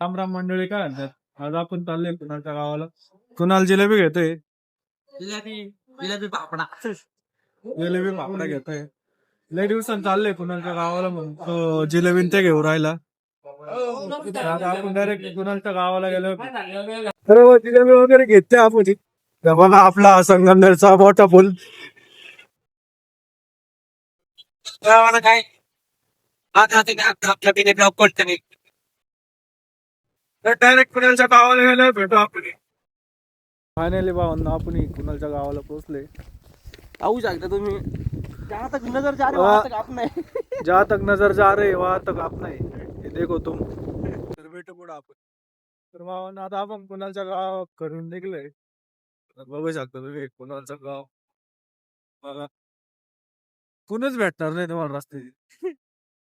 राम राम मंडळी, काय म्हणतात? आज आपण चाललोय कुणालच्या गावाला. कुणाल जिलेबी घेतोय. जिलेबी जिलेबी फाफडा. जिलेबी फाफडा घेतोय. लय दिवसांनी चाललोय कुणालच्या गावाला म्हणून तो जिलेबीन ते घेऊन राहिला. आता आपण डायरेक्ट कुणालच्या गावाला गेलो. अरे वा, जिलेबी वगैरे घेते आपण. हे बघा आपला संगमनेरचा मोठा पूल. काय आता आपल्या बिने ब्लॉक करते मी. डायरेक्ट कुणालच्या गावाला गेलो, भेटू आपण. फायनली भावांना आपण कुणालच्या गावाला पोहोचले. पाहू शकता तुम्ही. जहाँ तक नजर जा रही वहाँ तक आप नहीं. जहाँ तक नजर जा रही वहां तक आप नाही. हे देखो तुम. तर भेटू पुढे आपण. तर भावांना आता आपण कुणालच्या गाव करून निघलोय. तर बघू शकता तुम्ही कुणालचं गाव. बघा कुणच भेटणार नाही तुम्हाला रस्त्याची.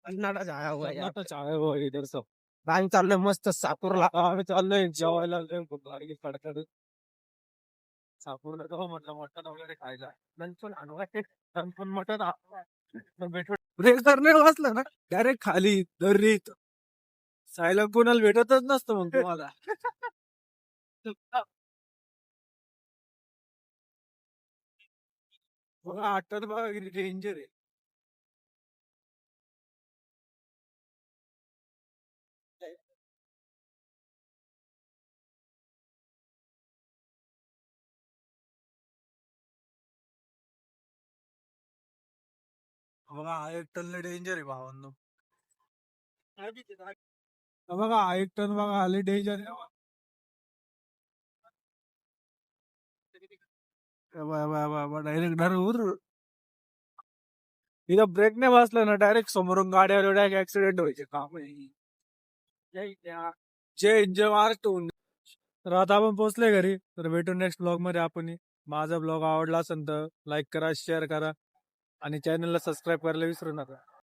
अन्नाटा छाया हुआ है यहाँ पे. चाय हो इधर सब. आम्ही चाललोय मस्त साकूरला. आम्ही चाललोय जेवायला लय भूक लागली कडकड. सापूरला जाऊ म्हटलं मटण वगैरे खायला. नंतर नंतर मटण भेटू. ब्रेक करणे वाचलं ना डायरेक्ट खाली दरीत. सायला कुणाला भेटतच नसतं मग तुम्हाला. बघा आठवत बघा किती डेंजर आहे. बघा हा एक टन डेंजर आहे भावांनो. बघा हा एक टन बघा आले डेंजर आहे. डायरेक्ट धरून इथं ब्रेक नाही बसला ना डायरेक्ट समोरून गाड्या डायरेक्ट ऍक्सिडेंट व्हायचे काम आहे. जय जय महाराष्ट्र. तर आता आपण पोहोचले घरी. तर भेटू नेक्स्ट ब्लॉग मध्ये आपण. माझा ब्लॉग आवडला असेल तर लाईक करा, शेअर करा आणि चॅनलला सबस्क्राईब करायला विसरू नका.